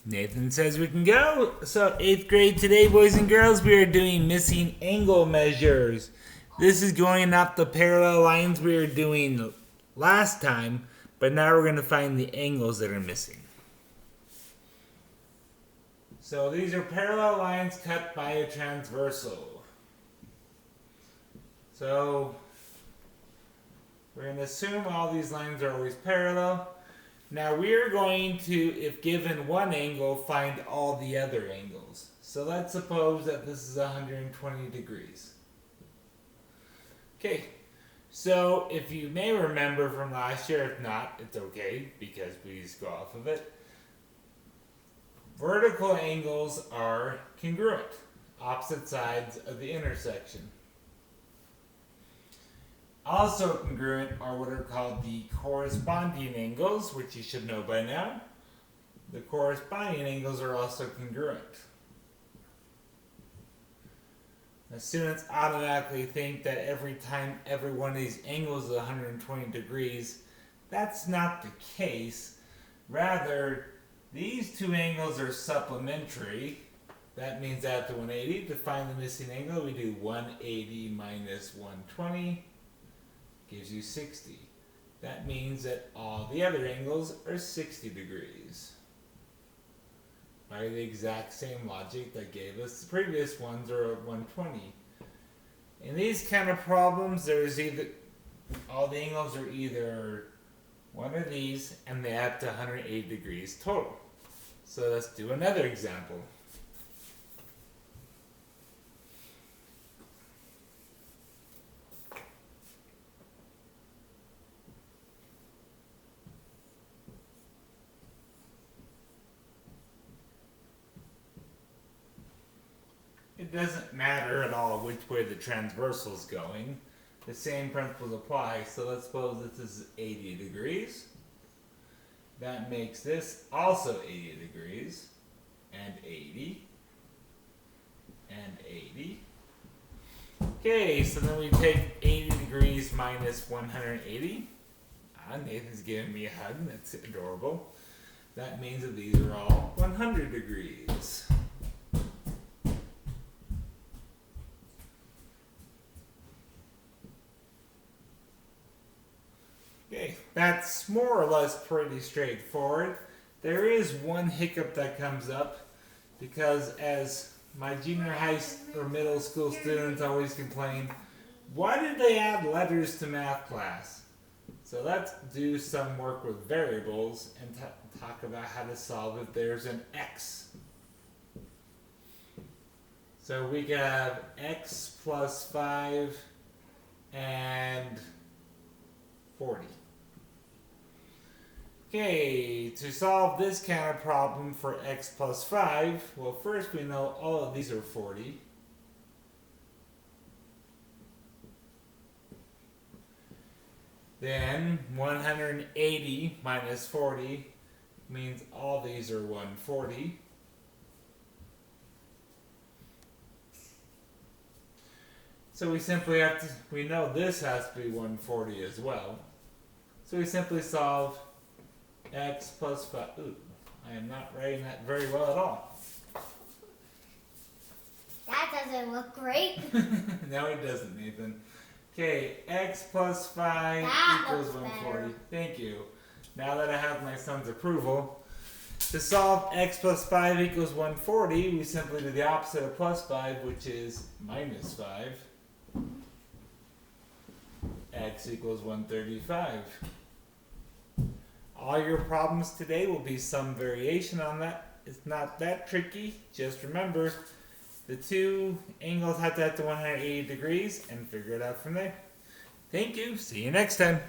Nathan says we can go. So 8th grade today, boys and girls, we are doing missing angle measures. This is going up the parallel lines we were doing last time, but now we're going to find the angles that are missing. So these are parallel lines cut by a transversal. So we're going to assume all these lines are always parallel. Now we are going to, if given one angle, find all the other angles. So let's suppose that this is 120 degrees. Okay, so if you may remember from last year, if not, it's okay because we just go off of it. Vertical angles are congruent, opposite sides of the intersection. Also congruent are what are called the corresponding angles, which you should know by now. The corresponding angles are also congruent. Now, students automatically think that every time every one of these angles is 120 degrees. That's not the case. Rather, these two angles are supplementary. That means after 180, to find the missing angle, we do 180 minus 120. Gives you 60. That means that all the other angles are 60 degrees. By the exact same logic that gave us the previous ones are 120. In these kind of problems, there's either all the angles are either one of these and they add to 180 degrees total. So let's do another example. It doesn't matter at all which way the transversal is going. The same principles apply. So let's suppose this is 80 degrees. That makes this also 80 degrees. And 80. And 80. Okay, so then we take 80 degrees minus 180. Nathan's giving me a hug. That's adorable. That means that these are all 100 degrees. Okay, that's more or less pretty straightforward. There is one hiccup that comes up because as my junior high or middle school students always complain, why did they add letters to math class? So let's do some work with variables and talk about how to solve if there's an x. So we could have x plus 5 and 40. Okay, to solve this kind of problem for x plus 5, well, first we know all of these are 40. Then 180 minus 40 means all these are 140. So we simply have to, we know this has to be 140 as well. So we simply solve x plus 5. Ooh, I am not writing that very well at all. That doesn't look great. No, it doesn't, Nathan. Okay, x plus 5 equals 140. Better. Thank you. Now that I have my son's approval, to solve x plus 5 equals 140, we simply do the opposite of plus 5, which is minus 5. X equals 135. All your problems today will be some variation on that. It's not that tricky. Just remember, the two angles have to 180 degrees and figure it out from there. Thank you. See you next time.